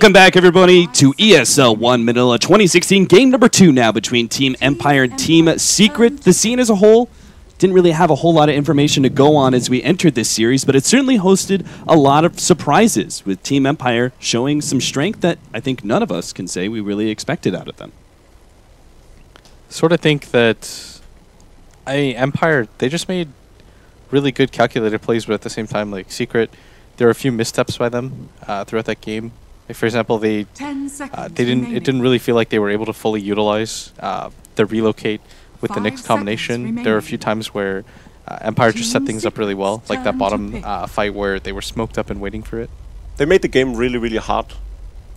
Welcome back, everybody, to ESL One Manila 2016, game number 2 now between Team Empire and Team Secret. The scene as a whole didn't really have a whole lot of information to go on as we entered this series, but it certainly hosted a lot of surprises, with Team Empire showing some strength that I think none of us can say we really expected out of them. Sort of think that Empire, they just made really good calculated plays, but at the same time, like Secret, there were a few missteps by them throughout that game. Like, for example, it didn't really feel like they were able to fully utilize the relocate with the next combination. There were a few times where Empire just set things up really well, like that bottom fight where they were smoked up and waiting for it. They made the game really, really hard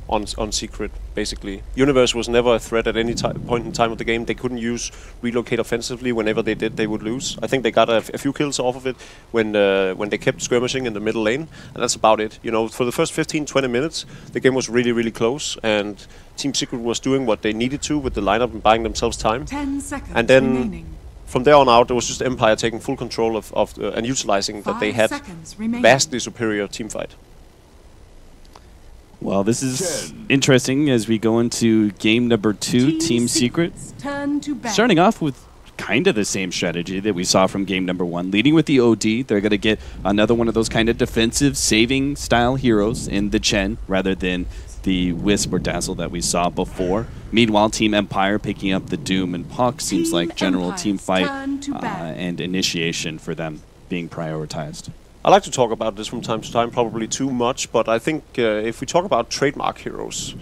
on Secret, basically. Universe was never a threat at any point in time of the game. They couldn't use relocate offensively. Whenever they did, they would lose. I think they got a few kills off of it when they kept skirmishing in the middle lane, and that's about it. You know, for the first 15-20 minutes, the game was really, really close, and Team Secret was doing what they needed to with the lineup and buying themselves time. 10 seconds and then remaining. From there on out, it was just Empire taking full control of and utilizing that they had vastly superior team fight. Well, this is interesting as we go into game number 2, Team Secret. Starting off with kind of the same strategy that we saw from game number 1, leading with the OD. They're going to get another one of those kind of defensive saving style heroes in the Chen rather than the Wisp or Dazzle that we saw before. Meanwhile, Team Empire picking up the Doom and Puck seems like general team fight and initiation for them being prioritized. I like to talk about this from time to time, probably too much, but I think if we talk about trademark heroes,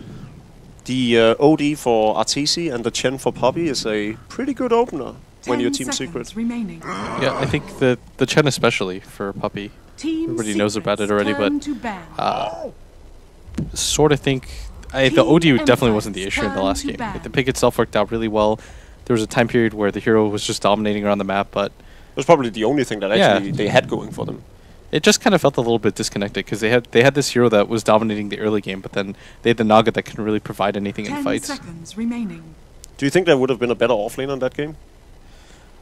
the OD for Arteezy and the Chen for Poppy is a pretty good opener when you're Team Secret. Yeah, I think the Chen especially for Poppy. Everybody knows about it already, but sort of think the OD definitely wasn't the issue in the last game. Like, the pick itself worked out really well. There was a time period where the hero was just dominating around the map, but it was probably the only thing that actually they had going for them. It just kind of felt a little bit disconnected because they had this hero that was dominating the early game, but then they had the Naga that couldn't really provide anything in fights. 10 seconds remaining. Do you think there would have been a better offlane on that game?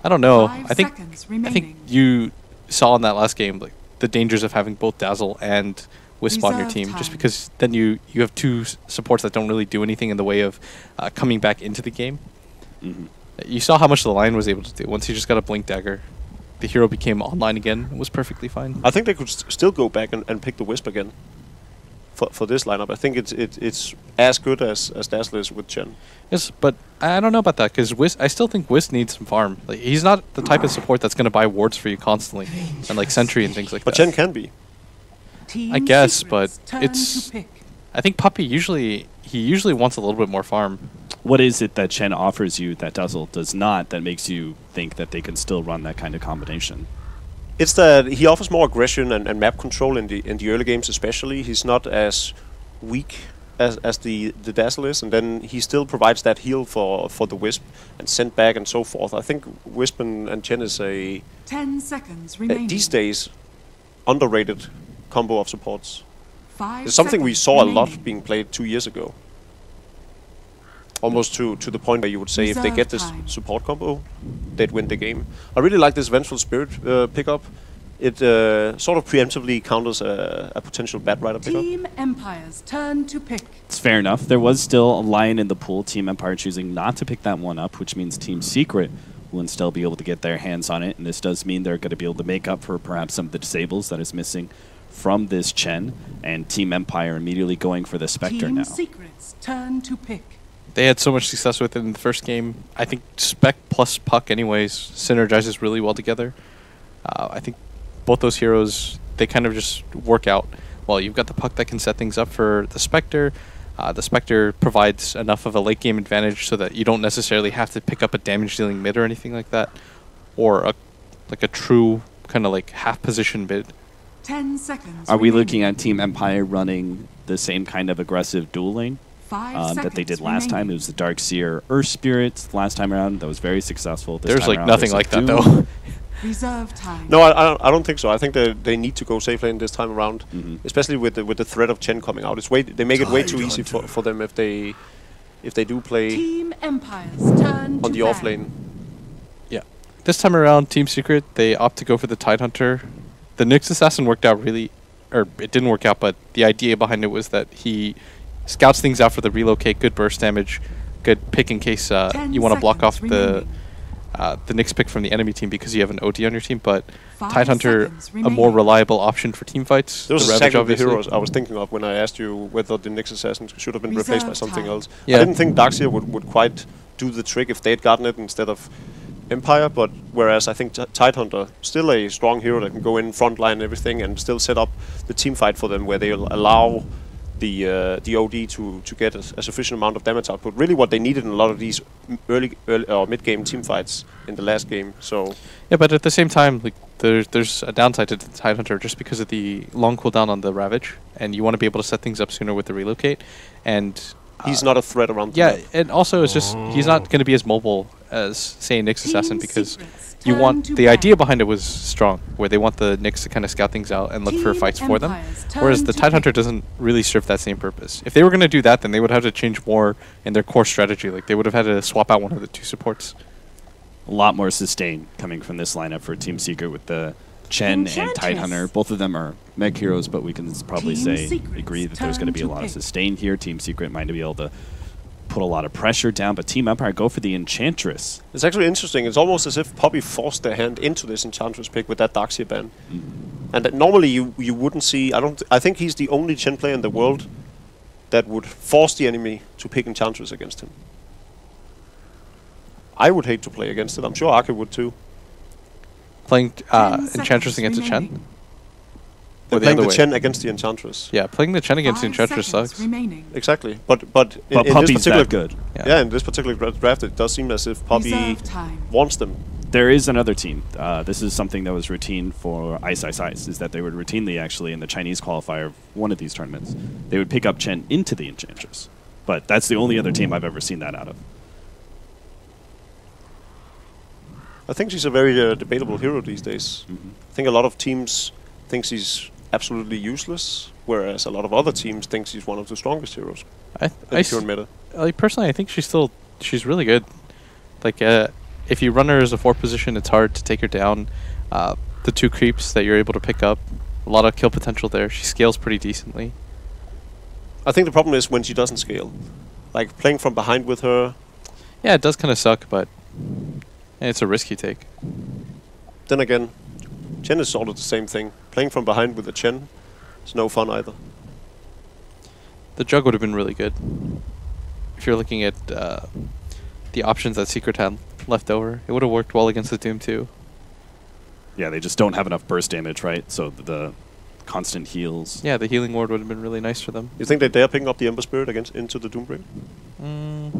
I don't know. I think you saw in that last game like the dangers of having both Dazzle and Wisp on your team, just because then you have two supports that don't really do anything in the way of coming back into the game. You saw how much the line was able to do once he just got a Blink Dagger. The hero became online again. It was perfectly fine. I think they could still go back and pick the Wisp again for this lineup. I think it's as good as Dazzle is with Chen. Yes, but I don't know about that because I still think Wisp needs some farm. Like, he's not the type of support that's going to buy wards for you constantly and like Sentry and things like that. But Chen can be. I guess, but it's. I think Puppy usually wants a little bit more farm. What is it that Chen offers you that Dazzle does not that makes you think that they can still run that kind of combination? It's that he offers more aggression and map control in the early games especially. He's not as weak as the Dazzle is, and then he still provides that heal for the Wisp and send back and so forth. I think Wisp and Chen is 10 seconds remaining. These days underrated combo of supports. 5 It's something we saw remaining. a lot being played 2 years ago. Almost to the point where you would say if they get this support combo, they'd win the game. I really like this Vengeful Spirit pickup. It sort of preemptively counters a potential Bat Rider pickup. Team Empire's turn to pick. It's fair enough. There was still a lion in the pool. Team Empire choosing not to pick that one up, which means Team Secret will still be able to get their hands on it. And this does mean they're going to be able to make up for perhaps some of the disables that is missing from this Chen. And Team Empire immediately going for the Spectre now. Team Secret's turn to pick. They had so much success with it in the first game. I think Spec plus Puck anyways synergizes really well together. I think both those heroes, they kind of just work out. Well, you've got the Puck that can set things up for the Spectre. The Spectre provides enough of a late game advantage so that you don't necessarily have to pick up a damage dealing mid or anything like that. Or a true kind of like half position mid. 10 seconds Are we remaining. looking at Team Empire running the same kind of aggressive duel lane that they did last time? It was the Darkseer Earth Spirits last time around. That was very successful. This There's time like around, nothing there's like a that duel. though. Reserve time. No, I don't think so. I think they need to go safe lane this time around, especially with the threat of Chen coming out. They make it way too easy for them if they do play Team Empire's turn on the off lane. Yeah. This time around, Team Secret, they opt to go for the Tidehunter. The Nyx Assassin worked out really, or it didn't work out, but the idea behind it was that he scouts things out for the relocate, good burst damage, good pick in case you want to block off the Nyx pick from the enemy team because you have an OD on your team, but Tidehunter, a more reliable option for team fights. Those the are Ravage, exactly the obviously. heroes I was thinking of when I asked you whether the Nyx Assassin should have been replaced by something else. Yeah. I didn't think Darkseer would quite do the trick if they had gotten it instead of Empire, but whereas I think Tidehunter, still a strong hero that can go in front line and everything and still set up the team fight for them where they'll allow the OD to get a sufficient amount of damage output. Really what they needed in a lot of these early or mid-game team fights in the last game. So yeah, but at the same time, like there's a downside to the Tidehunter just because of the long cooldown on the Ravage, and you want to be able to set things up sooner with the relocate, and he's not a threat around the yeah, map. and also it's just he's not going to be as mobile as say Nyx Assassin because you want the idea behind it was strong, where they want the Nyx to kind of scout things out and look for fights for them, whereas the Tidehunter doesn't really serve that same purpose. If they were going to do that, then they would have to change more in their core strategy. Like they would have had to swap out one of the two supports. A lot more sustain coming from this lineup for Team Secret with the Chen and Tidehunter. Both of them are mech heroes, but we can probably agree that there's going to be a lot of sustain here. Team Secret might be able to put a lot of pressure down, but Team Empire go for the Enchantress. It's actually interesting. It's almost as if Poppy forced their hand into this Enchantress pick with that Darkseer ban. And that normally you wouldn't see. I think he's the only Chen player in the world that would force the enemy to pick Enchantress against him. I would hate to play against it. I'm sure Arke would too. Playing Enchantress against a Chen? Or Playing other the way? Chen against the Enchantress. Yeah, playing the Chen against the Enchantress sucks. Exactly. But in this Poppy's particular that good. Yeah, in this particular draft, it does seem as if Poppy wants them. There is another team. This is something that was routine for Ice, is that they would routinely actually in the Chinese qualifier of one of these tournaments, they would pick up Chen into the Enchantress. But that's the only other team I've ever seen that out of. I think she's a very debatable hero these days. I think a lot of teams think she's absolutely useless, whereas a lot of other teams think she's one of the strongest heroes in the current meta. Personally, I think she's really good. Like, if you run her as a 4 position, it's hard to take her down. The 2 creeps that you're able to pick up, a lot of kill potential there. She scales pretty decently. I think the problem is when she doesn't scale. Like, playing from behind with her... Yeah, it does kind of suck, but it's a risk you take. Then again, Chen is sort of the same thing. Playing from behind with the Chen is no fun either. The Jug would have been really good. If you're looking at the options that Secret had left over, it would have worked well against the Doom too. Yeah, they just don't have enough burst damage, right? So the constant heals. Yeah, the healing ward would have been really nice for them. You think they dare picking up the Ember Spirit into the Doombringer? I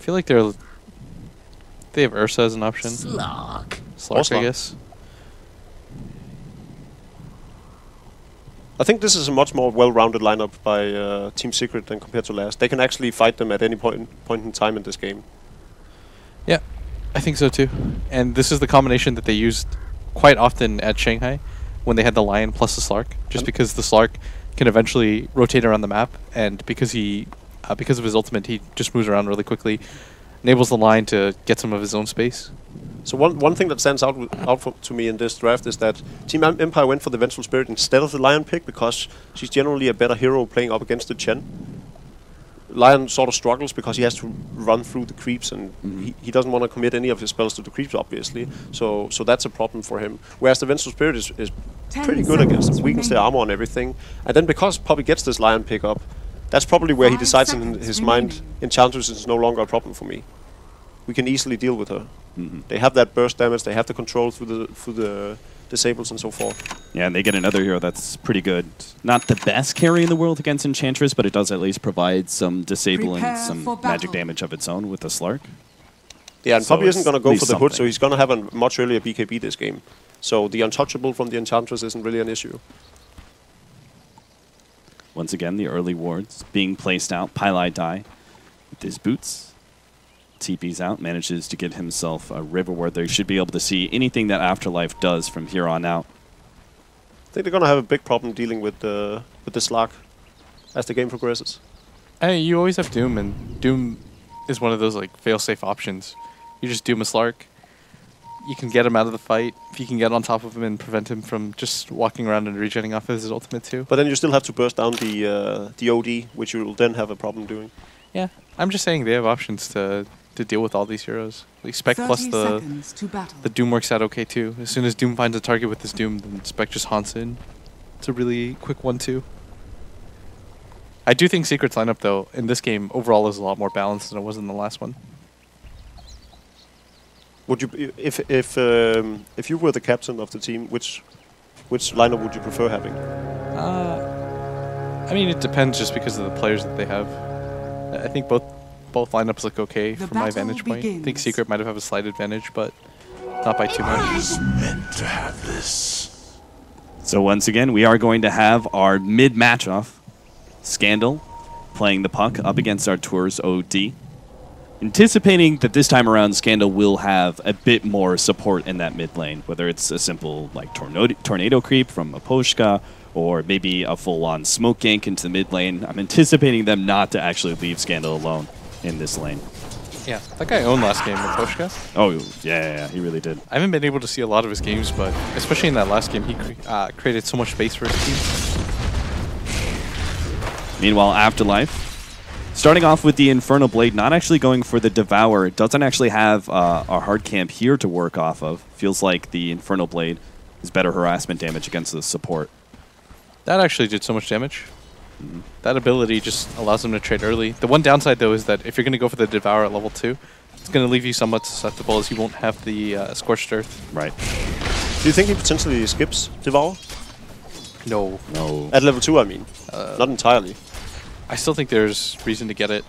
feel like they have Ursa as an option. Slark, I guess. I think this is a much more well-rounded lineup by Team Secret than compared to last. They can actually fight them at any point in time in this game. Yeah, I think so too. And this is the combination that they used quite often at Shanghai when they had the Lion plus the Slark, just because the Slark can eventually rotate around the map, and because of his ultimate, he just moves around really quickly, enables the Lion to get some of his own space. So one thing that stands out to me in this draft is that Team Empire went for the Vengeful Spirit instead of the Lion pick because she's generally a better hero playing up against the Chen. Lion sort of struggles because he has to run through the creeps and he doesn't want to commit any of his spells to the creeps, obviously. So that's a problem for him. Whereas the Vengeful Spirit is pretty good against them, weakens their armor and everything. And then because Poppy gets this Lion pick up, that's probably where he decides in his mind, Enchantress is no longer a problem for me. We can easily deal with her. They have that burst damage, they have the control through the disables and so forth. Yeah, and they get another hero that's pretty good. Not the best carry in the world against Enchantress, but it does at least provide some disabling, some magic damage of its own with the Slark. Yeah, and So Poppy isn't going to go it's for the hood, so something. he's going to have a much earlier BKB this game. So the untouchable from the Enchantress isn't really an issue. Once again, the early wards being placed out. Pylai die with his boots. TP's out, manages to get himself a river ward. They should be able to see anything that Afterlife does from here on out. I think they're going to have a big problem dealing with the Slark as the game progresses. Hey, you always have Doom, and Doom is one of those like fail-safe options. You just Doom a Slark. you can get him out of the fight, if you can get on top of him and prevent him from just walking around and regenerating off his ultimate too. But then you still have to burst down the OD, which you will then have a problem doing. Yeah, I'm just saying they have options to deal with all these heroes. Like Spec plus the Doom works out okay too. As soon as Doom finds a target with his Doom, then Spec just haunts in. It's a really quick 1-2. I do think Secret's lineup though in this game overall is a lot more balanced than it was in the last one. Would you, if you were the captain of the team, which lineup would you prefer having? I mean, it depends just because of the players that they have. I think both lineups look okay from my vantage point. I think Secret might have a slight advantage, but not by too much. Meant to have this. So once again, we are going to have our mid-match off. Scandal playing the puck up against our Tours OD. Anticipating that this time around, Scandal will have a bit more support in that mid lane, whether it's a simple like tornado creep from Aposhka or maybe a full-on smoke gank into the mid lane. I'm anticipating them not to actually leave Scandal alone in this lane. Yeah, that guy owned last game, Aposhka. Oh, yeah, he really did. I haven't been able to see a lot of his games, but especially in that last game, he created so much space for his team. Meanwhile, Afterlife, starting off with the Infernal Blade, not actually going for the Devour. It doesn't actually have a hard camp here to work off of. Feels like the Infernal Blade is better harassment damage against the support. That actually did so much damage. That ability just allows them to trade early. The one downside, though, is that if you're going to go for the Devour at level 2, it's going to leave you somewhat susceptible as you won't have the Scorched Earth. Right. Do you think he potentially skips Devour? No. No. At level 2, I mean. Not entirely. I still think there's reason to get it.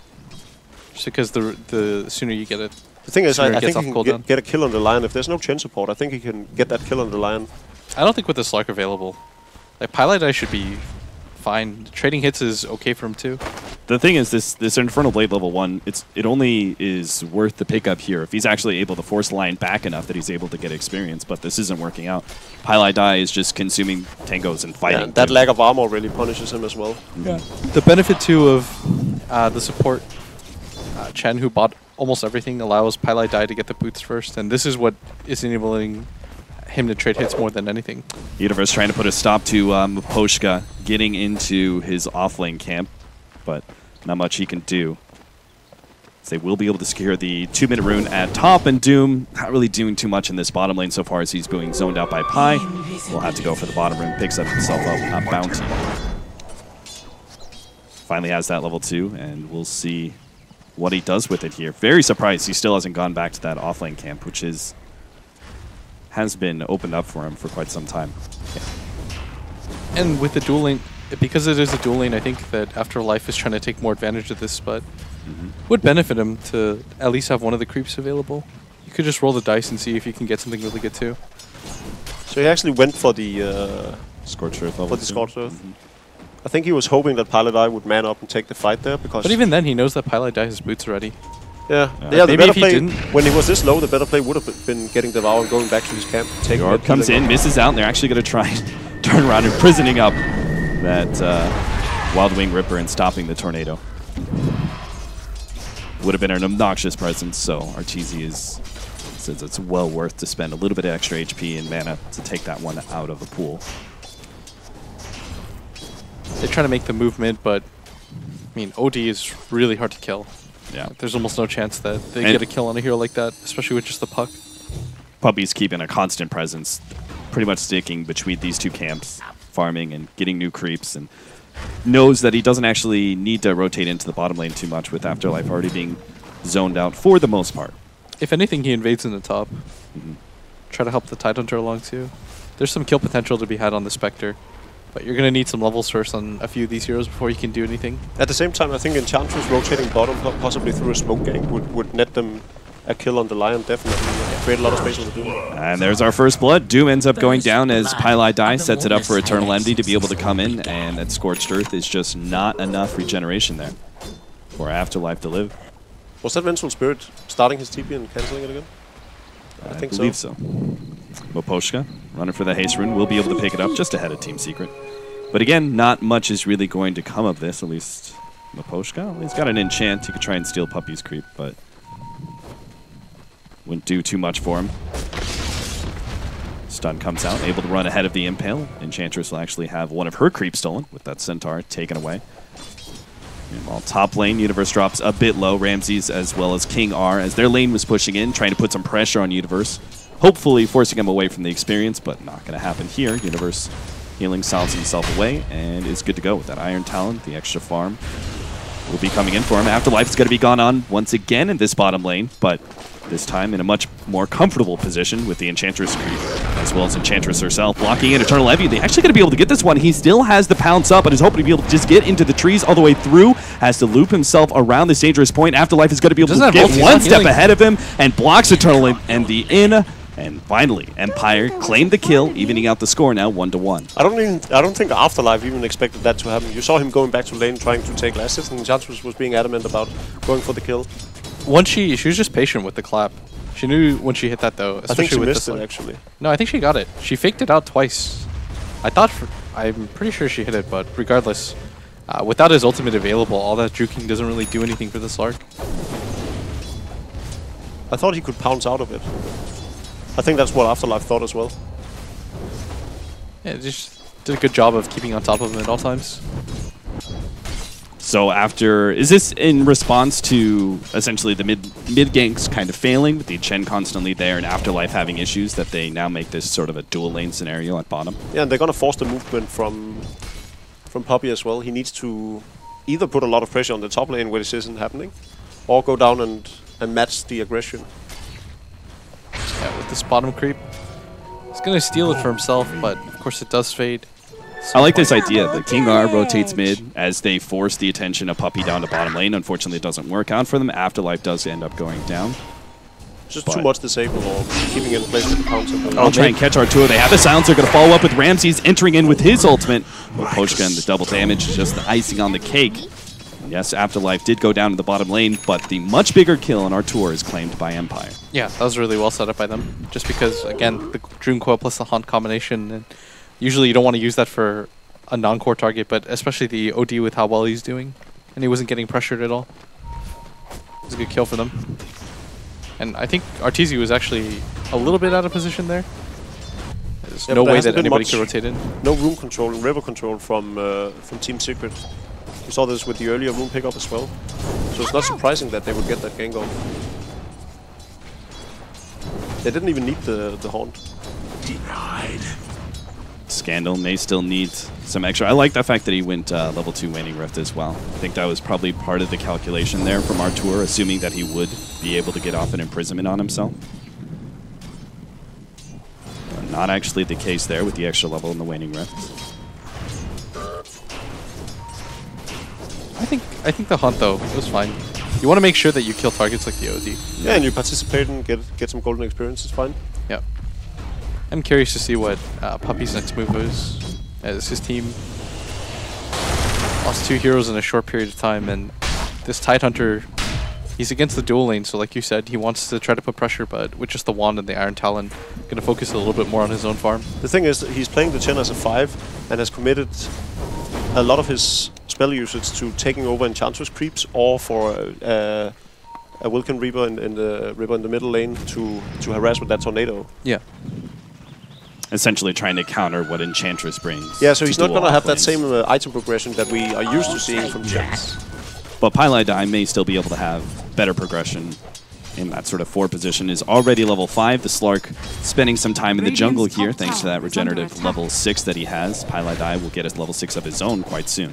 Just because the sooner you get it, the thing is, I it think gets he off can get a kill on the Lion. If there's no chain support, I think he can get that kill on the Lion. I don't think with the Slark available. Like, Pylite should be fine. Trading hits is okay for him too. The thing is, this Infernal Blade level 1, it only is worth the pickup here if he's actually able to force Lion back enough that he's able to get experience, but this isn't working out. Pylite is just consuming tangos and fighting. Yeah, that lack of armor really punishes him as well. Yeah. The benefit too of the support, Chen, who bought almost everything, allows Pylite to get the boots first, and this is what is enabling him to trade hits more than anything. Universe trying to put a stop to Poshka getting into his offlane camp, but not much he can do. So they will be able to secure the 2-minute rune at top, and Doom not really doing too much in this bottom lane so far as he's being zoned out by Pi. We'll have to go for the bottom rune, picks up himself up a bounty. Finally has that level 2, and we'll see what he does with it here. Very surprised he still hasn't gone back to that offlane camp, which has been opened up for him for quite some time. Yeah. And with the dual lane, because it is a dual lane, I think that Afterlife is trying to take more advantage of this, but would benefit him to at least have one of the creeps available. You could just roll the dice and see if you can get something really good too. So he actually went for the Scorched Earth for the Scorched Earth. I think he was hoping that Pylite would man up and take the fight there, because. But even then, he knows that Pylite has boots already. Yeah, yeah. the Maybe better if he play, didn't. when he was this low, the better play would have been getting Devour and going back to his camp. The orb comes in, misses out, and they're actually going to try and turn around, imprisoning up that Wild Wing Ripper and stopping the tornado. Would have been an obnoxious presence, so Arteezy says it's well worth to spend a little bit of extra HP and mana to take that one out of the pool. They try to make the movement, but I mean, OD is really hard to kill. Yeah, there's almost no chance that they get a kill on a hero like that, especially with just the puck. Puppy's keeping a constant presence, pretty much sticking between these two camps, farming and getting new creeps, and knows that he doesn't actually need to rotate into the bottom lane too much with Afterlife already being zoned out for the most part. If anything, he invades in the top. Try to help the Tidehunter along too. There's some kill potential to be had on the Spectre, but you're going to need some levels first on a few of these heroes before you can do anything. At the same time, I think Enchantress rotating bottom, possibly through a smoke gank, would net them a kill on the Lion, definitely. Create a lot of space on the Doom. And there's our first blood. Doom ends up going down as Pylite sets it up for Eternal Envy to be able to come in, and that Scorched Earth is just not enough regeneration there for Afterlife to live. Was that Vengeful Spirit starting his TP and cancelling it again? I think believe so. Moposhka, running for the haste rune, will be able to pick it up just ahead of Team Secret. But again, not much is really going to come of this, at least Moposhka. Well, he's got an enchant. He could try and steal Puppy's creep, but wouldn't do too much for him. Stun comes out, able to run ahead of the Impale. Enchantress will actually have one of her creeps stolen with that Centaur taken away. Meanwhile, top lane, Universe drops a bit low. Ramses as well as King R, as their lane was pushing in, trying to put some pressure on Universe. Hopefully forcing him away from the experience, but not going to happen here. Universe healing, solves himself away, and is good to go with that Iron Talon. The extra farm will be coming in for him. Afterlife is going to be gone on once again in this bottom lane, but this time in a much more comfortable position with the Enchantress creep, as well as Enchantress herself blocking in Eternal Envy. They're actually going to be able to get this one. He still has the pounce up, but is hoping to be able to just get into the trees all the way through. Has to loop himself around this dangerous point. Afterlife is going to be able to get one step ahead of him and blocks Eternal Envy in. And finally, Empire claimed the kill, evening out the score now 1-1. I don't think Afterlife even expected that to happen. You saw him going back to lane trying to take last, and Enchantress was being adamant about going for the kill. Once she was just patient with the clap. She knew when she hit that though. I think she with missed it actually. No, I think she got it. She faked it out twice. I'm pretty sure she hit it, but regardless, without his ultimate available, all that juking doesn't really do anything for this Lark. I thought he could pounce out of it. I think that's what Afterlife thought as well. Yeah, just did a good job of keeping on top of him at all times. So is this in response to essentially the mid ganks kind of failing, with the Chen constantly there and Afterlife having issues, that they now make this sort of a dual lane scenario at bottom? Yeah, and they're gonna force the movement from Poppy as well. He needs to either put a lot of pressure on the top lane where this isn't happening, or go down and match the aggression. Yeah, with this bottom creep, he's gonna steal it for himself, but of course it does fade. I like this idea that King R rotates mid as they force the attention of Puppy down to bottom lane. Unfortunately, it doesn't work out for them. Afterlife does end up going down. Just too much disable or keeping in place with the counter. I'll try and catch Arturo. They have the silence. They're going to follow up with Ramses entering in with his ultimate. Poshka and the double damage, just the icing on the cake. Yes, Afterlife did go down to the bottom lane, but the much bigger kill on Arturo is claimed by Empire. Yeah, that was really well set up by them. Just because, again, the Dream Coil plus the Haunt combination, and usually you don't want to use that for a non-core target, but especially the OD with how well he's doing. And he wasn't getting pressured at all. It was a good kill for them. And I think Arteezy was actually a little bit out of position there. There's no way that anybody could rotate in. No room control and river control from Team Secret. We saw this with the earlier room pickup as well. So it's not surprising that they would get that gank off. They didn't even need the Haunt. Denied. Scandal may still need some extra. I like the fact that he went level 2 Waning Rift as well. I think that was probably part of the calculation there from Arturo, assuming that he would be able to get off an imprisonment on himself. But not actually the case there with the extra level in the Waning Rift. I think the Hunt though was fine. You want to make sure that you kill targets like the OD. Yeah, and you participate and get some golden experience. It's fine. Yeah. I'm curious to see what Puppy's next move is, as his team lost 2 heroes in a short period of time, and this Tidehunter, he's against the dual lane, so like you said, he wants to try to put pressure, but with just the Wand and the Iron Talon, going to focus a little bit more on his own farm. The thing is, he's playing the Chen as a 5 and has committed a lot of his spell usage to taking over Enchantress creeps, or for a Wilken Reaper in the middle lane to harass with that tornado. Yeah. Essentially trying to counter what Enchantress brings. Yeah, so he's not going to have that same item progression that we are used to seeing from Chens. But Pylai may still be able to have better progression in that sort of 4 position. Is already level 5. The Slark spending some time in the jungle here thanks to that regenerative level 6 that he has. Pylai will get his level 6 of his own quite soon.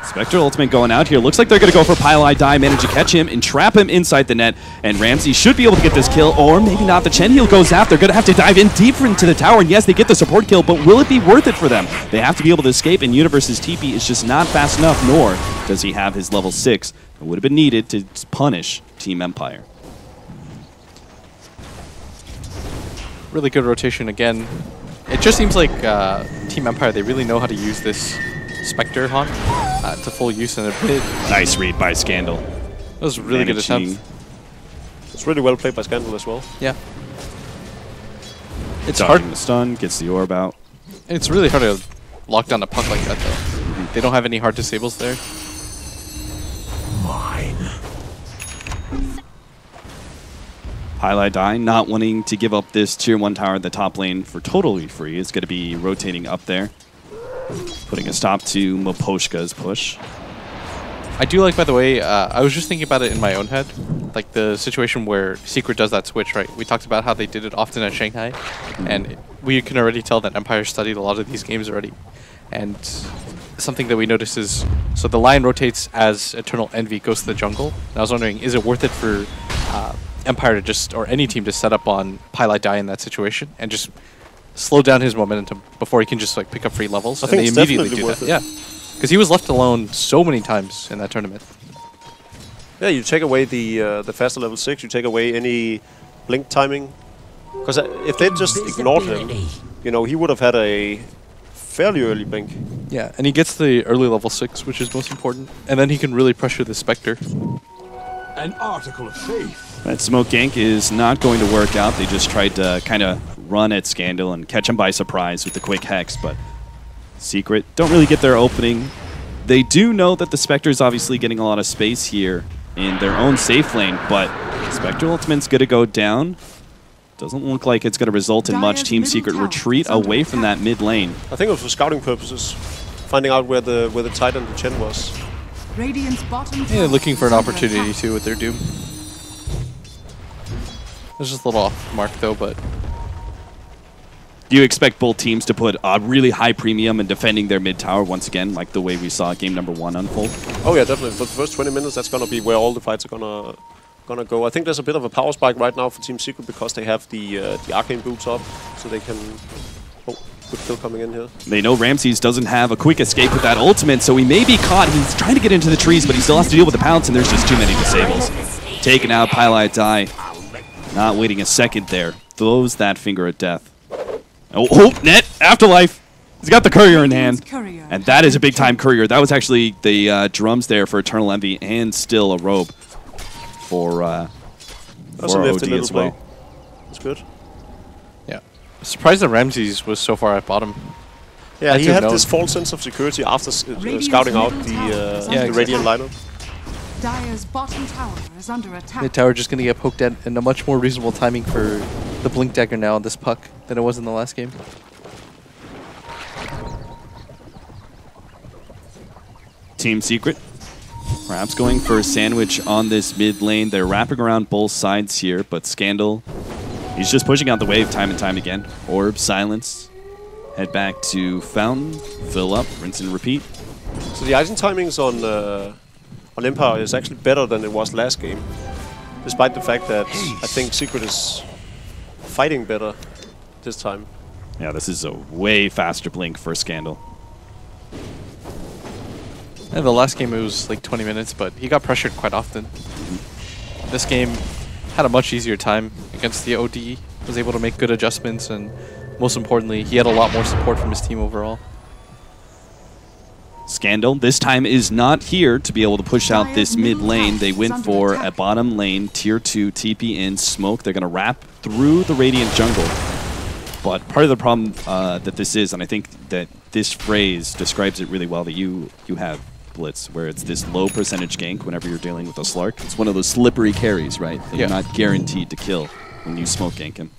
Spectre ultimate going out here. Looks like they're going to go for Pylai. Manage to catch him and trap him inside the net. And Ramsey should be able to get this kill, or maybe not. The Chen heal goes out. They're going to have to dive in deeper into the tower. And yes, they get the support kill, but will it be worth it for them? They have to be able to escape, and Universe's TP is just not fast enough, nor does he have his level 6. It would have been needed to punish Team Empire. Really good rotation again. It just seems like Team Empire, they really know how to use this Spectre Haunt to full use in a bit. Nice read by Scandal. That was a really good attempt. It's really well played by Scandal as well. Yeah. It's Dodging hard. The stun, gets the orb out. It's really hard to lock down a puck like that, though. They don't have any hard disables there. Mine. Highlight Die not wanting to give up this tier 1 tower in the top lane for totally free. It's going to be rotating up there, putting a stop to Moposhka's push. I do like, by the way, I was just thinking about it in my own head, like the situation where Secret does that switch, right? We talked about how they did it often at Shanghai, and we can already tell that Empire studied a lot of these games already. And something that we noticed is, so the line rotates as Eternal Envy goes to the jungle. And I was wondering, is it worth it for Empire to just, or any team to set up on Pilot Die in that situation and just slow down his momentum before he can just like pick up free levels? I think they it's immediately definitely do worth that. it. Yeah, because he was left alone so many times in that tournament. Yeah, you take away the faster level 6, you take away any blink timing. Because if they just ignored him, you know, he would have had a fairly early blink. Yeah, and he gets the early level 6, which is most important. And then he can really pressure the Spectre. An article of faith. That smoke gank is not going to work out. They just tried to kind of run at Scandal and catch him by surprise with the quick hex, but Secret don't really get their opening. They do know that the Spectre is obviously getting a lot of space here in their own safe lane, but Spectre Ultimate's going to go down. Doesn't look like it's going to result in much. Team Secret retreat away from that mid lane. I think it was for scouting purposes, finding out where the Titan the Chen was. Radiant's bottom Yeah, tower looking for an is under opportunity attack. too with their Doom. There's just a little off mark though, but Do you expect both teams to put a really high premium in defending their mid tower once again, like the way we saw game number 1 unfold? Oh yeah, definitely. For the first 20 minutes, that's gonna be where all the fights are gonna go. I think there's a bit of a power spike right now for Team Secret because they have the arcane boots up, so they can. Oh, good kill coming in here. They know Ramses doesn't have a quick escape with that ultimate, so he may be caught. He's trying to get into the trees, but he still has to deal with the pounce, and there's just too many disables. Taken out, Pilot Die. Not waiting a second there. Throws that finger of death. Oh, net! Afterlife! He's got the courier in hand. And that is a big-time courier. That was actually the drums there for Eternal Envy and still a robe for That's a nifty OD little as well. play. That's good. yeah. Surprised that Ramses was so far at bottom. Yeah, I he didn't had know. this false sense of security after Radiant's scouting out middle tower is the under Radiant attack. lineup. Dire's bottom tower is under attack. Mid tower just gonna get poked at in a much more reasonable timing for the Blink Dagger now on this puck than it was in the last game. Team Secret perhaps going for a sandwich on this mid lane. They're wrapping around both sides here, but Scandal, he's just pushing out the wave time and time again. Orb, silence. Head back to Fountain, fill up, rinse and repeat. So the item timings on Empire is actually better than it was last game, despite the fact that I think Secret is fighting better this time. Yeah, this is a way faster blink for Scandal. Yeah, the last game it was like 20 minutes, but he got pressured quite often. This game had a much easier time against the OD, was able to make good adjustments, and most importantly, he had a lot more support from his team overall. Scandal this time is not here to be able to push out this mid lane. They went for a bottom lane, tier 2, TP in, smoke. They're going to wrap through the Radiant jungle. But part of the problem that this is, and I think that this phrase describes it really well that you have, Blitz, where it's this low percentage gank whenever you're dealing with a Slark. It's one of those slippery carries, right? That you're not guaranteed to kill when you smoke gank him.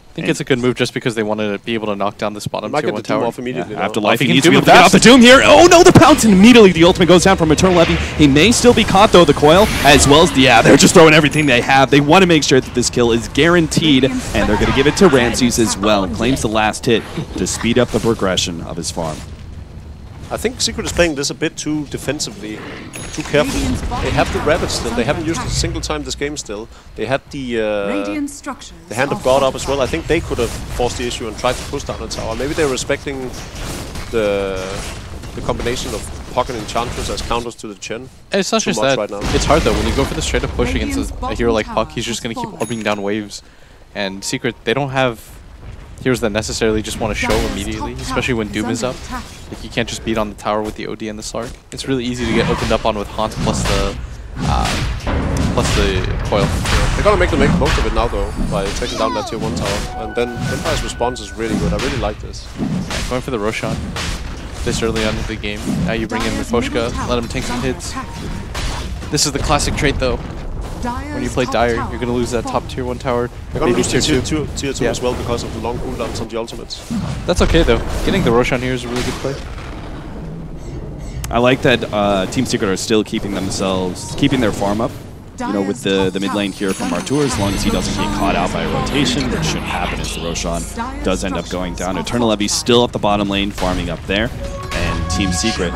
I think it's a good move just because they wanted to be able to knock down this bottom Might tier get 1 the Doom tower. off immediately. Yeah, now. Afterlife, he he can needs to do be it able to get off fast. the Doom here. Oh no, the pounce, and immediately the ultimate goes down from Eternal Levy. He may still be caught though, the coil, as well as they're just throwing everything they have. They want to make sure that this kill is guaranteed, and they're going to give it to Ramses as well. Claims the last hit to speed up the progression of his farm. I think Secret is playing this a bit too defensively, too careful. They have the rabbit still. They haven't used it a single time this game still. They had the Hand of God up as well. I think they could have forced the issue and tried to push down the tower. Maybe they're respecting the combination of Pocket and Enchantress as counters to the Chen. And it's not too just much that. right now. It's hard though. When you go for the straight up push against Radiant's a hero like bottom Puck, he's just tower going to has keep fallen. orbing down waves. And Secret, they don't have heroes that necessarily just want to show immediately, especially when Doom is up. Like you can't just beat on the tower with the OD and the Slark. It's really easy to get opened up on with Haunt plus the coil. They're gonna make the most of it now though, by taking down that tier 1 tower. And then Empire's response is really good. I really like this. Yeah, going for the Roshan this early on in the game. Now you bring in Mifoshka, let him take some hits. This is the classic trait though. when you play Dire, you're going to lose that top tier 1 tower. They're going to lose tier tier 2 as well because of the long cooldowns on the ultimates. That's okay though. Getting the Roshan here is a really good play. I like that Team Secret are still keeping their farm up. You know, with the mid lane here from Artur, as long as he doesn't get caught out by a rotation, which shouldn't happen as the Roshan does end up going down. Eternal Levy's still up the bottom lane, farming up there. And Team Secret,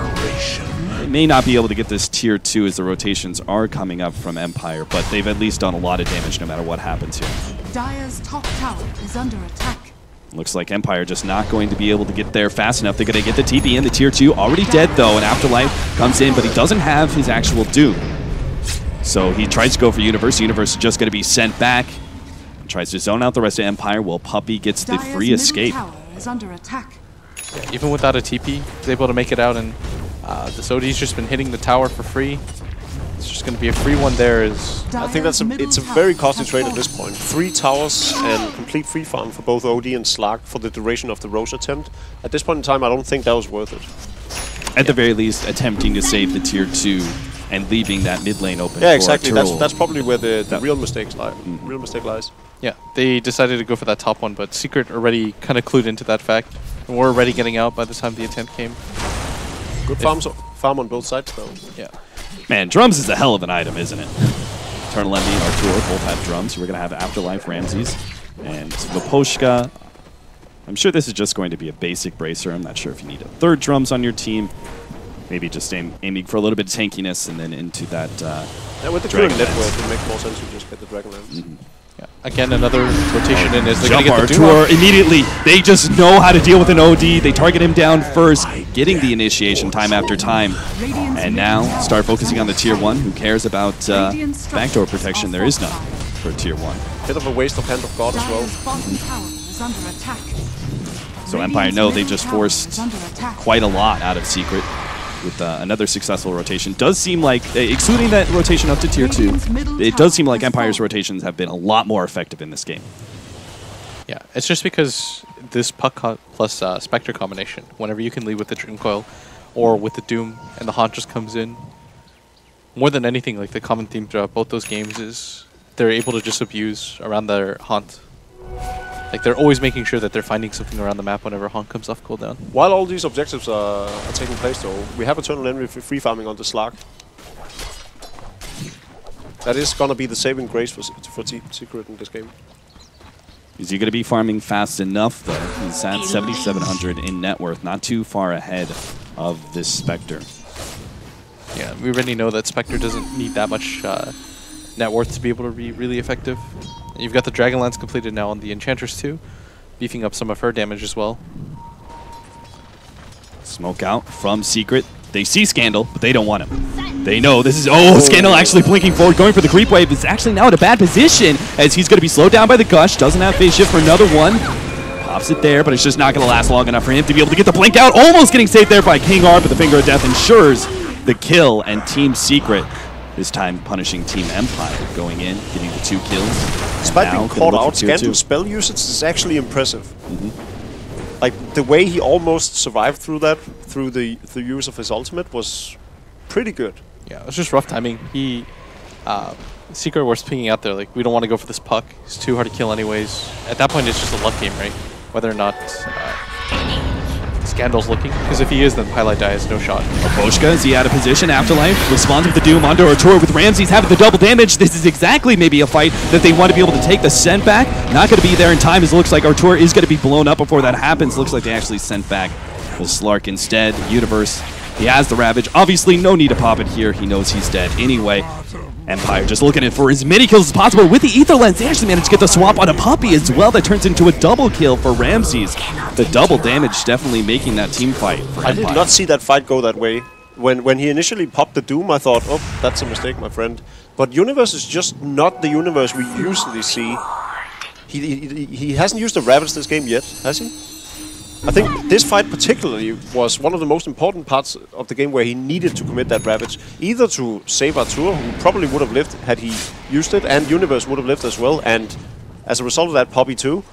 they may not be able to get this tier 2 as the rotations are coming up from Empire, but they've at least done a lot of damage no matter what happens here. Dire's top tower is under attack. Looks like Empire just not going to be able to get there fast enough. They're going to get the TP in, the tier 2 already dead though, and Afterlife comes in, but he doesn't have his actual Doom. So he tries to go for Universe. Universe is just going to be sent back. Tries to zone out the rest of Empire while Puppey gets the free escape. Tower is under attack. Yeah, even without a TP, he's able to make it out, and this OD's just been hitting the tower for free. It's just going to be a free one there. I think it's a very costly trade at this point. 3 towers and complete free farm for both OD and Slark for the duration of the Rose attempt. At this point in time, I don't think that was worth it. At the very least, attempting to save the tier 2 and leaving that mid lane open. Yeah, exactly. For that's probably where the real mistake lies. Yeah, they decided to go for that top one, but Secret already kind of clued into that fact, and were already getting out by the time the attempt came. Good farm on both sides, though. Yeah. Man, drums is a hell of an item, isn't it? Eternal Envy and Artur both have drums. We're going to have Afterlife, Ramses, and Vaposhka. I'm sure this is just going to be a basic bracer. I'm not sure if you need a third drums on your team. Maybe just aiming for a little bit of tankiness and then into that yeah, with the current network, it makes more sense to just get the Dragonlance. Yeah. Again, another rotation in is they're going Jump to get the Artur immediately. They just know how to deal with an OD. They target him down first, getting the initiation time after time. And now start focusing on the tier 1. Who cares about backdoor protection? There is none for tier 1. Bit of a waste of Hand of God as well. Bottom tower is under attack. So Empire know they just forced quite a lot out of Secret with another successful rotation. Does seem like, excluding that rotation up to tier 2, it does seem like Empire's rotations have been a lot more effective in this game. Yeah, it's just because this Puck plus Spectre combination, whenever you can lead with the Dream Coil or with the Doom and the Haunt just comes in, more than anything, like the common theme throughout both those games is they're able to just abuse around their Haunt. Like, they're always making sure that they're finding something around the map whenever Haunt comes off cooldown. While all these objectives are taking place, though, we have Eternal Envy free farming on the Slark. That is going to be the saving grace for Team Secret in this game. Is he going to be farming fast enough, though? He's at 7,700 in net worth, not too far ahead of this Spectre. Yeah, we already know that Spectre doesn't need that much net worth to be able to be really effective. You've got the Dragonlance completed now on the Enchantress too, beefing up some of her damage as well. Smoke out from Secret. They see Scandal, but they don't want him. They know this is... Oh, Scandal actually blinking forward, going for the creep wave. It's actually now in a bad position as he's going to be slowed down by the Gush. Doesn't have phase shift for another one. Pops it there, but it's just not going to last long enough for him to be able to get the blink out. Almost getting saved there by King R, but the Finger of Death ensures the kill, and Team Secret this time punishing Team Empire, going in, getting the 2 kills. Despite being caught out, Scandal's spell usage is actually impressive. Like, the way he almost survived through that, through the use of his ultimate, was pretty good. Yeah, it was just rough timing. He, Secret was pinging out there, like, we don't want to go for this Puck. It's too hard to kill anyways. At that point, it's just a luck game, right? Whether or not Scandal's looking, because if he is, then Highlight Die has no shot. Vaposhka, is he out of position? Afterlife responds with the Doom onto Artur with Ramses having the double damage. This is exactly maybe a fight that they want to be able to take the sent back. Not going to be there in time, as it looks like Artur is going to be blown up before that happens. Looks like they actually sent back the Slark instead. Universe, he has the Ravage. Obviously, no need to pop it here. He knows he's dead anyway. Empire just looking for as many kills as possible. With the Ether Lens, they actually managed to get the swap on a Puppey as well. That turns into a double kill for Ramses. The double damage definitely making that team fight for I did not see that fight go that way. When he initially popped the Doom, I thought, oh, that's a mistake, my friend. But Universe is just not the Universe we usually see. He hasn't used the Ravage this game yet, has he? I think this fight particularly was one of the most important parts of the game where he needed to commit that Ravage, either to save Artur, who probably would have lived had he used it, and Universe would have lived as well, and as a result of that, Puppey too.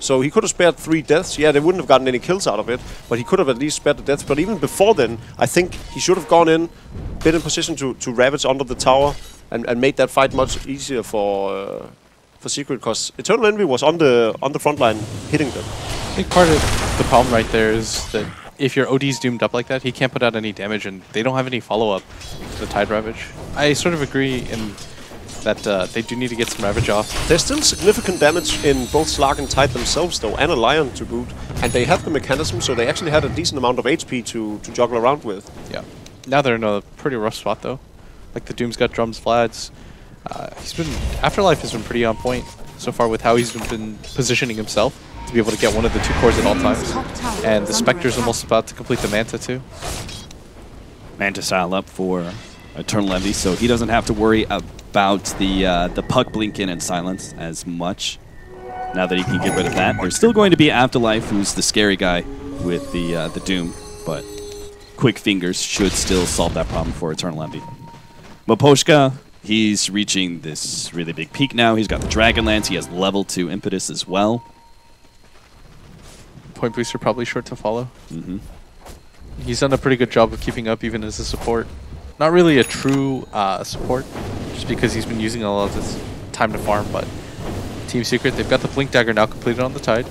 So he could have spared 3 deaths. Yeah, they wouldn't have gotten any kills out of it, but he could have at least spared the deaths. But even before then, I think he should have gone in, been in position to Ravage under the tower, and made that fight much easier for Secret, because Eternal Envy was on the front line hitting them. I think part of the problem right there is that if your OD's doomed up like that, he can't put out any damage, and they don't have any follow-up to the Tide Ravage. I sort of agree in that they do need to get some Ravage off. There's still significant damage in both Slark and Tide themselves, though, and a Lion to boot. And they have the mechanism, so they actually had a decent amount of HP to juggle around with. Yeah. Now they're in a pretty rough spot, though. Like, the Doom's got drums, Vlads. Afterlife has been pretty on point so far with how he's been positioning himself to be able to get one of the 2 cores at all times. And the Spectre's almost about to complete the Manta, too. Manta style up for Eternal Envy, so he doesn't have to worry about the puck blinking and silence as much. Now that he can get rid of that, there's still going to be Afterlife, who's the scary guy with the Doom, but quick fingers should still solve that problem for Eternal Envy. Miposhka, he's reaching this really big peak now. He's got the Dragonlance. He has level 2 impetus as well. Point booster probably short to follow. Mm-hmm. He's done a pretty good job of keeping up even as a support. Not really a true support, just because he's been using a lot of his time to farm, but Team Secret, they've got the Blink Dagger now completed on the Tide.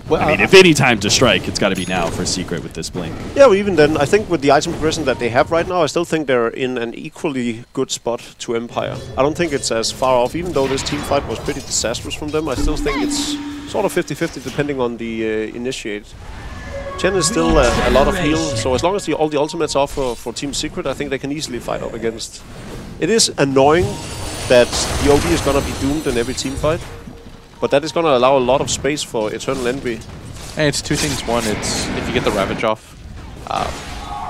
Well, I mean, if any time to strike, it's got to be now for Secret with this Blink. Yeah, well, even then, I think with the item progression that they have right now, I still think they're in an equally good spot to Empire. I don't think it's as far off, even though this team fight was pretty disastrous from them. I still think it's sort of 50-50 depending on the initiate. Chen is still a lot of heal, so as long as all the ultimates are for Team Secret, I think they can easily fight up against. It is annoying that the OD is going to be doomed in every team fight, but that is going to allow a lot of space for Eternal Envy. And it's 2 things. One, it's if you get the Ravage off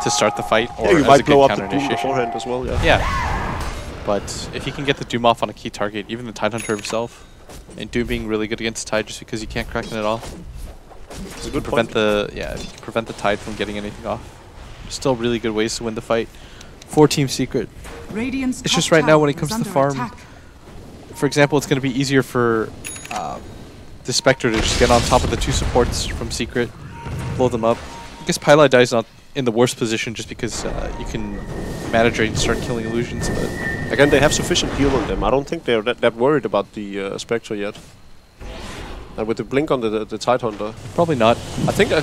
to start the fight, or you as might a blow good up the Doom beforehand as well, yeah. Yeah. But if he can get the Doom off on a key target, even the Tidehunter himself, and Doom being really good against Tide just because you can't crack it at all. It's a good Prevent point. if you can prevent the Tide from getting anything off. Still really good ways to win the fight for Team Secret. Radiant's It's just right now when it comes to the farm, attack. for example, it's going to be easier for the Spectre to just get on top of the 2 supports from Secret, blow them up. I guess Pylai Dai's not in the worst position just because you can manage and start killing illusions, but Again, they have sufficient heal on them. I don't think they're that worried about the Spectre yet. And with the blink on the Tidehunter, probably not. I think I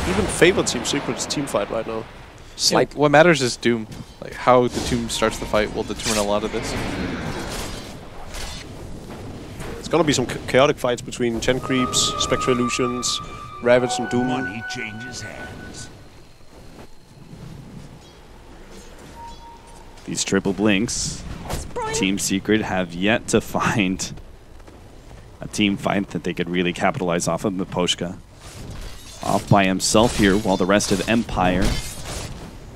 even favor Team Secret's team fight right now. Yeah, what matters is Doom. Like how the Doom starts the fight will determine a lot of this. It's gonna be some chaotic fights between Chen Creeps, Spectre Illusions, Ravage and Doom. Money changes hands. These triple blinks, Team Secret have yet to find a team fight that they could really capitalize off of. Miposhka off by himself here, while the rest of Empire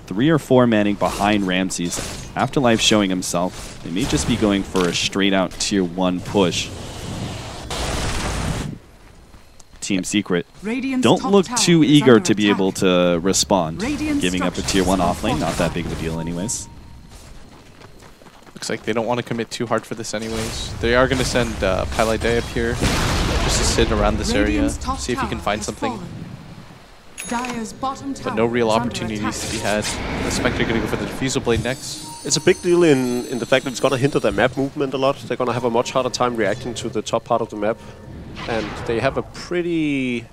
3 or 4 manning behind Ramses. Afterlife showing himself. They may just be going for a straight out tier 1 push. Team Secret don't look too eager to be able to respond. Giving up a tier 1 offlane, not that big of a deal anyways. Looks like they don't want to commit too hard for this anyways. They are going to send Pylai Dai up here just to sit around this area, see if he can find something. But no real opportunities to be had. The Spectre going to go for the Diffusal Blade next. It's a big deal in the fact that it's going to hinder their map movement a lot. They're going to have a much harder time reacting to the top part of the map. And they have a pretty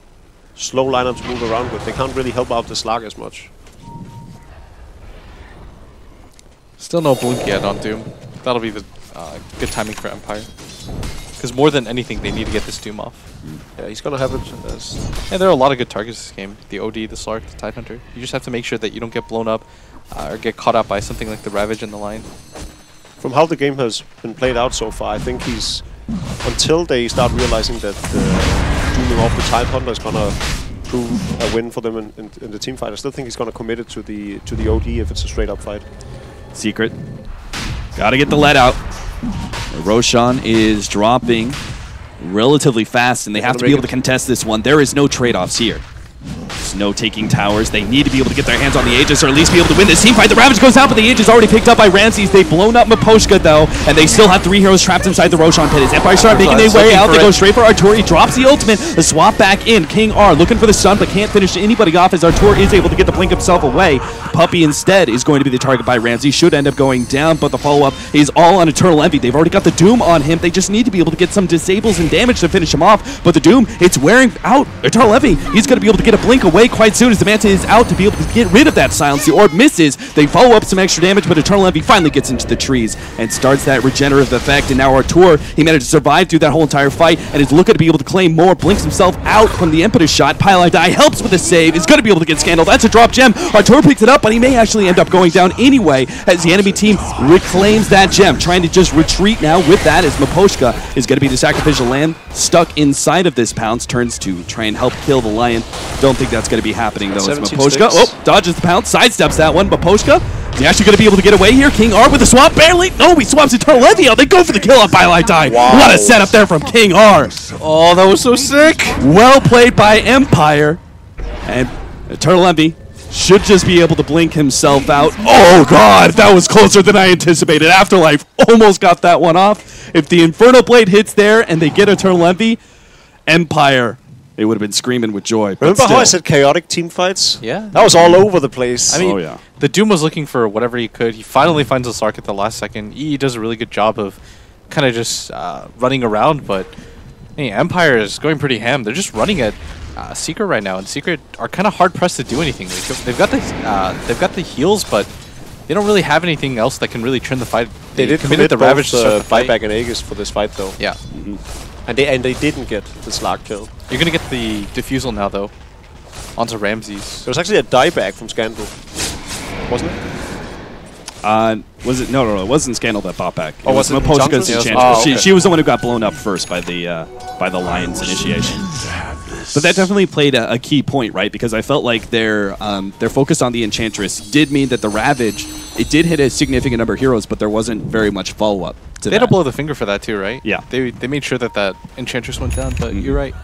slow lineup to move around with. They can't really help out the Slark as much. Still no blink yet on Doom. That'll be the good timing for Empire. Because more than anything, they need to get this Doom off. Yeah, he's going to have it as... Yeah, there are a lot of good targets this game. The OD, the Slark, the Tidehunter. You just have to make sure that you don't get blown up or get caught up by something like the Ravage in the line. From how the game has been played out so far, I think he's... Until they start realizing that dooming off the Tidehunter is going to prove a win for them in the team fight, I still think he's going to commit it to the OD if it's a straight-up fight. Secret. Gotta get the let out. Roshan is dropping relatively fast, and they have to be able to contest this one. There is no trade-offs here. There's no taking towers. They need to be able to get their hands on the Aegis, or at least be able to win this team fight. The Ravage goes out, but the Aegis already picked up by Ramses. They've blown up Miposhka, though, and they still have 3 heroes trapped inside the Roshan pit. As Empire start making their way out, they go straight for Artur. He drops the ultimate. The swap back in. King R looking for the stun, but can't finish anybody off as Artur is able to get the blink himself away. Puppey instead is going to be the target by Ramses. Should end up going down, but the follow-up is all on Eternal Envy. They've already got the Doom on him. They just need to be able to get some disables and damage to finish him off, but the Doom, it's wearing out Eternal Envy. He's going to be able to get a blink away quite soon as the Manta is out to be able to get rid of that silence. The orb misses. They follow up some extra damage, but Eternal Envy finally gets into the trees and starts that regenerative effect. And now Artur, he managed to survive through that whole entire fight and is looking to be able to claim more. Blinks himself out from the impetus shot. Pylite Die helps with the save. Is going to be able to get Scandal. That's a drop gem. Artur picks it up, but he may actually end up going down anyway as the enemy team reclaims that gem. Trying to just retreat now with that as Miposhka is going to be the sacrificial lamb stuck inside of this pounce. Turns to try and help kill the lion. Don't think that's going to be happening though. As Miposhka, dodges the pounce, sidesteps that one. Miposhka, is he actually going to be able to get away here? King R with the swap, barely. No, he swaps Eternal Envy out. They go for the kill on Pylite Die. Wow. What a setup there from King R. Oh, that was so sick. Well played by Empire. And Eternal Envy should just be able to blink himself out. Oh god, that was closer than I anticipated. Afterlife almost got that one off. If the Inferno Blade hits there and they get Eternal Envy, Empire, they would have been screaming with joy. Remember how I said chaotic team fights? Yeah. That was all over the place. I mean, yeah. the Doom was looking for whatever he could. He finally finds the Sark at the last second. He does a really good job of kind of just running around, but hey, Empire is going pretty ham. They're just running at Secret right now, and Secret are kind of hard pressed to do anything. They've got the heals, but they don't really have anything else that can really turn the fight. They did commit the Ravage to start the fight. buyback and Aegis for this fight though. Yeah. And they didn't get the Slark kill. You're gonna get the Diffusal now though, onto Ramses. There was actually a dieback from Scandal, wasn't it? Was it? No, it wasn't Scandal that bought back. Oh, was it Miposhka's Enchantress? Enchantress. Oh, okay. She was the one who got blown up first by the Lion's initiation. But that definitely played a key point, right? Because I felt like their focus on the Enchantress did mean that the Ravage, it did hit a significant number of heroes, but there wasn't very much follow-up to They had to blow the finger for that too, right? Yeah. They made sure that Enchantress went down, but you're right.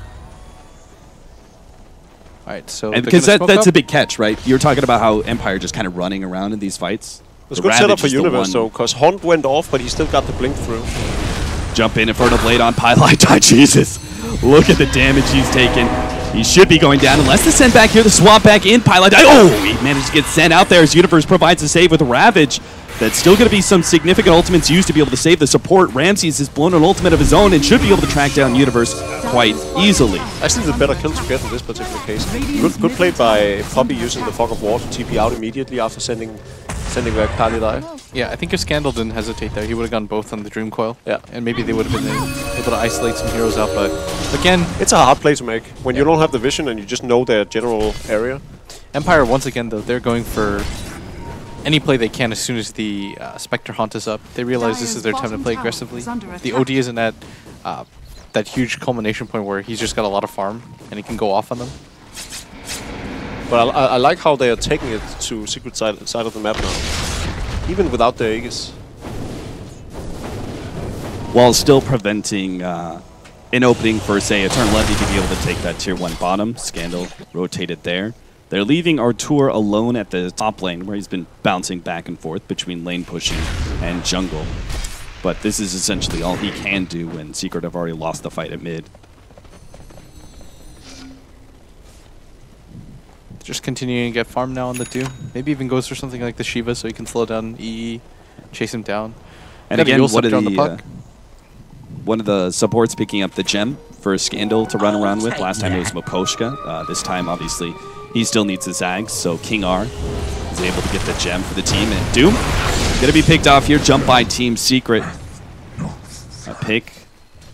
All right, so And because that's a big catch, right? You were talking about how Empire just kind of running around in these fights. It was a good setup for Universe though, because Hunt went off, but he still got the blink through. Jump in, Inferno Blade on Pylite Die. Jesus. Look at the damage he's taken. He should be going down unless the send back here, the swap back in. Pylite Die. Oh, he managed to get sent out there as Universe provides a save with Ravage. That's still going to be some significant ultimates used to be able to save the support. Ramses has blown an ultimate of his own and should be able to track down Universe quite easily. Actually, the better kill to get in this particular case. Good play by Puppey using the Fog of War to TP out immediately after sending back Pylite. Yeah, I think if Scandal didn't hesitate there, he would have gone both on the Dream Coil. Yeah. And maybe they would have been able to isolate some heroes out, but again... It's a hard play to make when you don't have the vision and you just know their general area. Empire, once again, though, they're going for any play they can as soon as the Spectre Haunt is up. They realize this is their time to play aggressively. The OD isn't at that huge culmination point where he's just got a lot of farm and he can go off on them. But I like how they are taking it to Secret side of the map now, even without the Aegis. While still preventing an opening for, say, Eternal Envy to be able to take that tier 1 bottom. Scandal rotated there. They're leaving Artur alone at the top lane, where he's been bouncing back and forth between lane pushing and jungle. But this is essentially all he can do when Secret have already lost the fight at mid. Just continuing to get farm now on the 2. Maybe even goes for something like the Shiva so he can slow down EE, chase him down. And again, one of the supports picking up the gem for Scandal to run around with. Last time it was Miposhka. This time, obviously, he still needs his Zags, so King R is able to get the gem for the team. And Doom gonna be picked off here, jump by Team Secret. A pick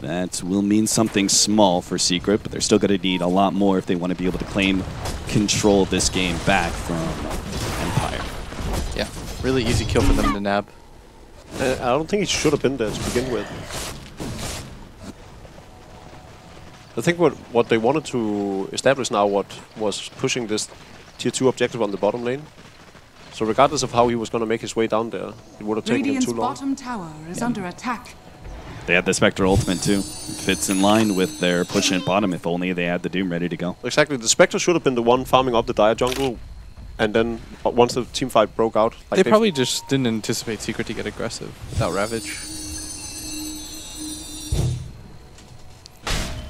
that will mean something small for Secret, but they're still gonna need a lot more if they want to be able to claim control of this game back from Empire. Yeah, really easy kill for them to nab. I don't think he should have been there to begin with. I think what they wanted to establish now was pushing this tier 2 objective on the bottom lane. So regardless of how he was going to make his way down there, it would have taken him too long. Radiant's bottom tower is under attack. They had the Spectre ultimate too. Fits in line with their push in bottom if only they had the Doom ready to go. Exactly. The Spectre should have been the one farming up the Dire jungle, and then once the team fight broke out, like they probably just didn't anticipate Secret to get aggressive without Ravage.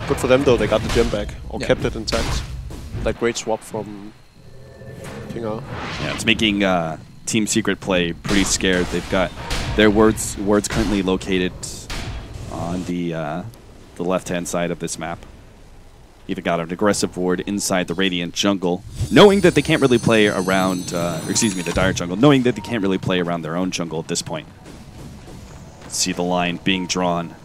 Good for them though. They got the gem back or Yeah. kept it intact. That great swap from King R. Yeah, it's making Team Secret play pretty scared. They've got their wards currently located on the left-hand side of this map. Even got an aggressive ward inside the Radiant jungle, knowing that they can't really play around, the Dire jungle, knowing that they can't really play around their own jungle at this point. See the line being drawn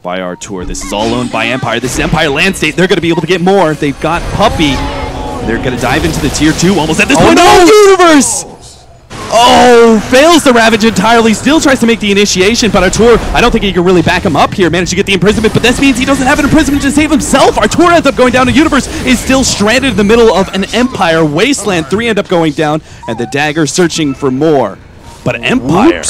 by Artur. This is all owned by Empire. This is Empire land state. They're going to be able to get more. They've got Puppey. They're going to dive into the tier 2 almost at this point. Oh, Universe! Oh, fails the Ravage entirely. Still tries to make the initiation, but Artur, I don't think he can really back him up here. Managed to get the imprisonment, but this means he doesn't have an imprisonment to save himself. Artur ends up going down. The Universe is still stranded in the middle of an Empire wasteland. 3 end up going down, and the Dagger searching for more. But Empire...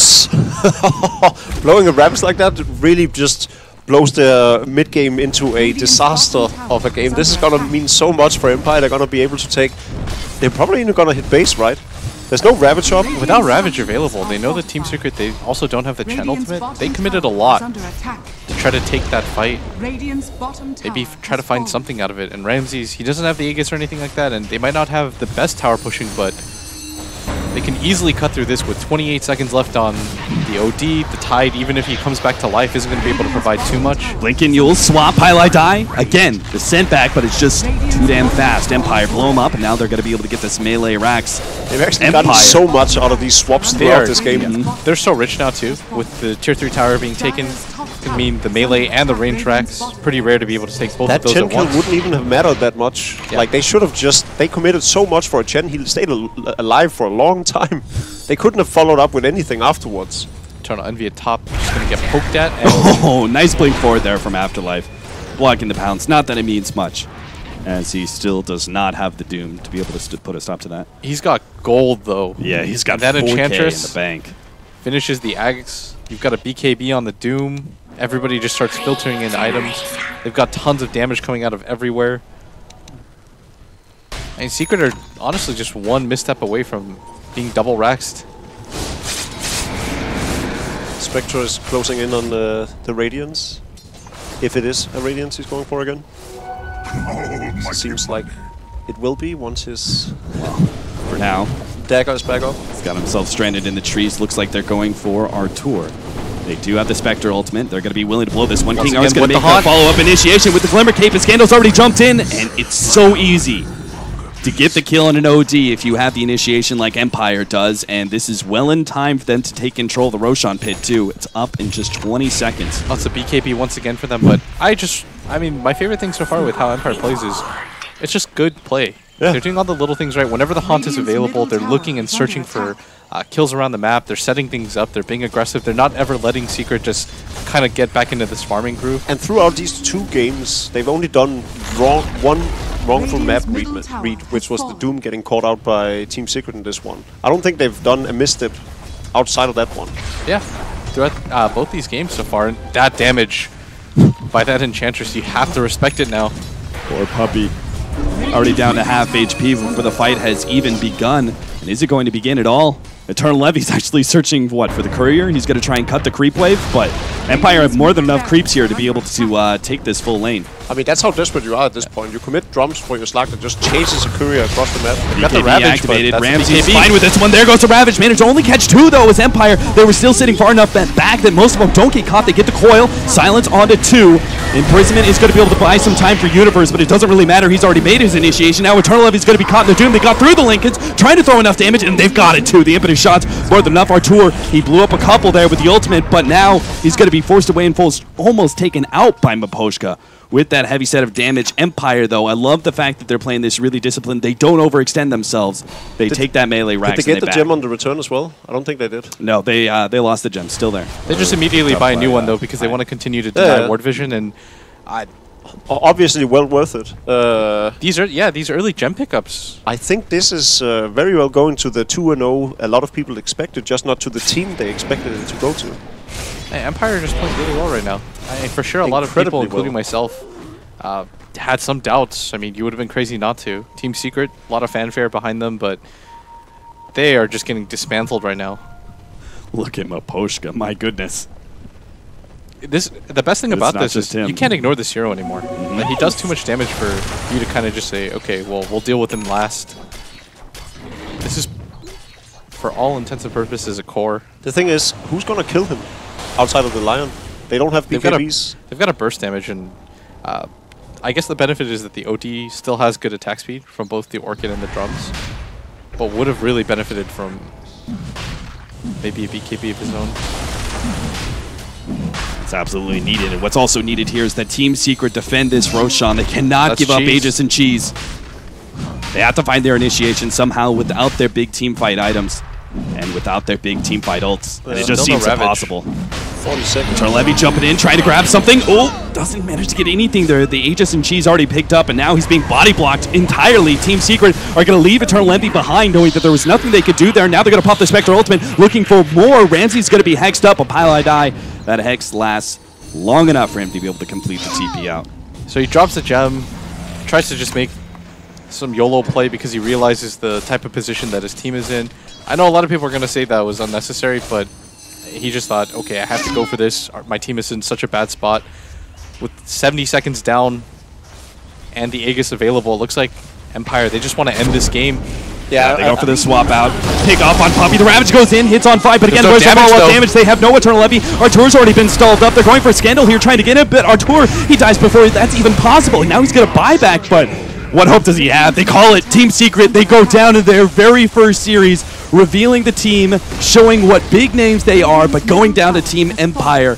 Blowing a Ravage like that really just blows the mid-game into a disaster of a game. This is going to mean so much for Empire. They're going to be able to take... They're probably even going to hit base, right? There's no Ravage up. Without Ravage available, they know that Team Secret, they also don't have the Chen ultimate. They committed a lot to try to take that fight. Maybe try to find something out of it. And Ramses, he doesn't have the Aegis or anything like that, and they might not have the best tower pushing, but they can easily cut through this with 28 seconds left on the OD. The Tide, even if he comes back to life, isn't going to be able to provide too much. Blinking Yule, swap, highlight die. Again, the sent back, but it's just too damn fast. Empire blow him up, and now they're going to be able to get this melee racks. They've actually gotten so much out of these swaps throughout this game. They're so rich now, too, with the tier 3 tower being taken. I mean, the melee and the range racks, pretty rare to be able to take both of those at once. That Chen kill wouldn't even have mattered that much. Yeah. Like, they should have just... They committed so much for a Chen, he stayed alive for a long time. They couldn't have followed up with anything afterwards. Eternal Envy at top, just going to get poked at. And oh, nice blink forward there from Afterlife. Blocking the pounce. Not that it means much, as he still does not have the Doom to be able to put a stop to that. He's got gold, though. Yeah, he's got that 4K Enchantress in the bank. Finishes the Ags. You've got a BKB on the Doom. Everybody just starts filtering in items. They've got tons of damage coming out of everywhere. And Secret are honestly just one misstep away from being double raxed. Spectre is closing in on the Radiance. If it is a Radiance he's going for again. Seems like it will be once his For now, dagger is back up. he's got himself stranded in the trees. Looks like they're going for Artur. They do have the Spectre ultimate. They're going to be willing to blow this one. Once King R's again, going to with make the a follow-up initiation with the Glimmer Cape, and Scandal's already jumped in, and it's so easy to get the kill on an OD if you have the initiation like Empire does, and this is well in time for them to take control of the Roshan pit too. It's up in just 20 seconds. Lots of BKB once again for them, but I mean, my favorite thing so far with how Empire plays is it's just good play. Yeah. They're doing all the little things right. Whenever the Haunt is available, they're looking and searching for kills around the map. They're setting things up. They're being aggressive. They're not ever letting Secret just kind of get back into this farming groove. And throughout these 2 games, they've only done one wrongful map read, which was the Doom getting caught out by Team Secret in this one. I don't think they've done a misstep outside of that one. Yeah, throughout both these games so far, and that damage by that Enchantress, you have to respect it now. Poor Puppey. Already down to half HP before the fight has even begun. And is it going to begin at all? Eternal Levy's actually searching, what, for the Courier? He's going to try and cut the creep wave, but Empire have more than enough creeps here to be able to take this full lane. I mean, that's how desperate you are at this point. You commit drums for your Slag that just chases a courier across the map. You got the BKB Ravage, activated. but that's Ramsey's the BKB. fine with this one. There goes the Ravage. Managed to only catch 2, though, as Empire. They were still sitting far enough back that most of them don't get caught. They get the coil. Silence onto 2. Imprisonment is going to be able to buy some time for Universe, but it doesn't really matter. He's already made his initiation. Now Eternal Levy's going to be caught in the Doom. They got through the Lincolns, trying to throw enough damage, and they've got it, too. The impetus shots more than enough. Artur, he blew up a couple there with the ultimate, but now he's going to be forced away and almost taken out by Maposhka with that heavy set of damage. Empire, though, I love the fact that they're playing this really disciplined. They don't overextend themselves. They take that melee rack. Did they get the gem on the return as well? I don't think they did. No, they lost the gem. Still there. They just immediately buy a new one, though, because they want to continue to deny ward vision, and obviously well worth it. these early gem pickups. I think this is very well going to the 2-0 a lot of people expected, just not to the team they expected it to go to. Hey, Empire just playing really well right now. For sure, a lot of people, including myself, had some doubts. I mean, you would have been crazy not to. Team Secret, a lot of fanfare behind them, but they are just getting dismantled right now. Look at Maposhka, my goodness. The best thing about this is you can't ignore this hero anymore. Like, he does too much damage for you to kind of just say, okay, well, we'll deal with him last. This is, for all intents and purposes, a core. The thing is, who's going to kill him outside of the Lion? They don't have BKBs. They've got a burst damage, and I guess the benefit is that the OD still has good attack speed from both the Orchid and the drums, but would have really benefited from maybe a BKB of his own. It's absolutely needed. And what's also needed here is that Team Secret defend this Roshan. They cannot give up Aegis and Cheese. They have to find their initiation somehow without their big team fight items and without their big team fight ults. And it just seems impossible. 40 seconds. Eternal Levy jumping in, trying to grab something. Oh, doesn't manage to get anything there. The Aegis and Cheese already picked up, and now he's being body blocked entirely. Team Secret are going to leave Eternal Levy behind, knowing that there was nothing they could do there. Now they're going to pop the Spectre Ultimate, looking for more. Ramsey's going to be hexed up. A pile I die. That hex lasts long enough for him to be able to complete the TP out. So he drops the gem, tries to just make some YOLO play because he realizes the type of position that his team is in. I know a lot of people are going to say that was unnecessary, but he just thought, okay, I have to go for this. My team is in such a bad spot. With 70 seconds down and the Aegis available, it looks like Empire, they just want to end this game. Yeah, they go for the swap out. Pick off on Puppy. The Ravage goes in, hits on 5, but again, there's no damage. They have no Eternal Levy. Artur's already been stalled up. They're going for Scandal here, trying to get it, but Artur, he dies before that's even possible. Now he's going to buy back, but what hope does he have? They call it Team Secret. They go down in their very first series, revealing the team, showing what big names they are, but going down to Team Empire.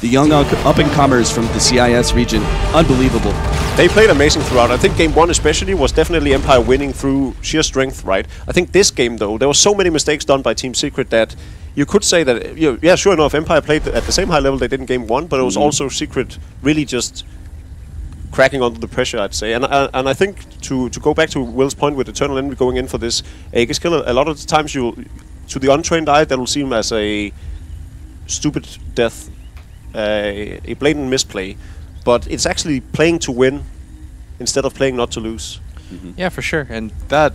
The young up-and-comers from the CIS region. Unbelievable. They played amazing throughout. I think game 1 especially was definitely Empire winning through sheer strength, right? I think this game, though, there were so many mistakes done by Team Secret that you could say that, yeah, sure enough, Empire played at the same high level they did in game 1, but it was also Secret really just cracking under the pressure, I'd say. And I think to go back to Will's point with Eternal Envy going in for this Aegis kill, a lot of the times to the untrained eye, that will seem as a stupid death, a blatant misplay, but it's actually playing to win instead of playing not to lose. Yeah, for sure. And that,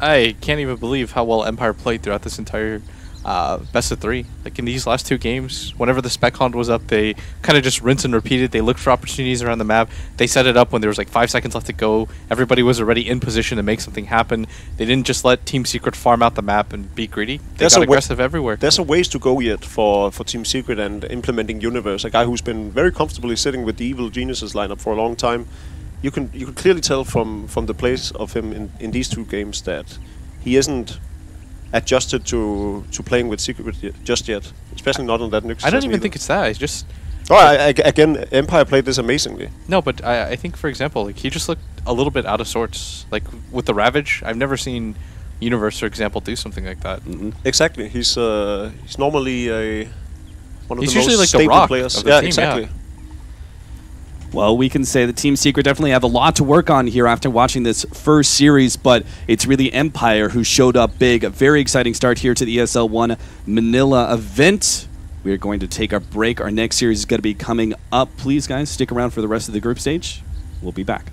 I can't even believe how well Empire played throughout this entire best of 3. Like in these last 2 games, whenever the spec hunt was up, they kind of just rinse and repeated. They looked for opportunities around the map. They set it up when there was like 5 seconds left to go. Everybody was already in position to make something happen. They didn't just let Team Secret farm out the map and be greedy. They got aggressive everywhere. There's a ways to go yet for Team Secret and implementing Universe, a guy who's been very comfortably sitting with the Evil Geniuses lineup for a long time. You can clearly tell from the plays of him in these 2 games that he isn't adjusted to playing with Secret just yet, especially not on that Nyx. I don't even think it's that. It's just... again, Empire played this amazingly. No, but I think, for example, like he just looked a little bit out of sorts. Like with the Ravage, I've never seen Universe, for example, do something like that. Exactly. He's normally one of the usually most like stable the rock players. Of the team, exactly. Yeah. Well, we can say the Team Secret definitely have a lot to work on here after watching this first series, but it's really Empire who showed up big. A very exciting start here to the ESL One Manila event. We're going to take our break. Our next series is going to be coming up. Please, guys, stick around for the rest of the group stage. We'll be back.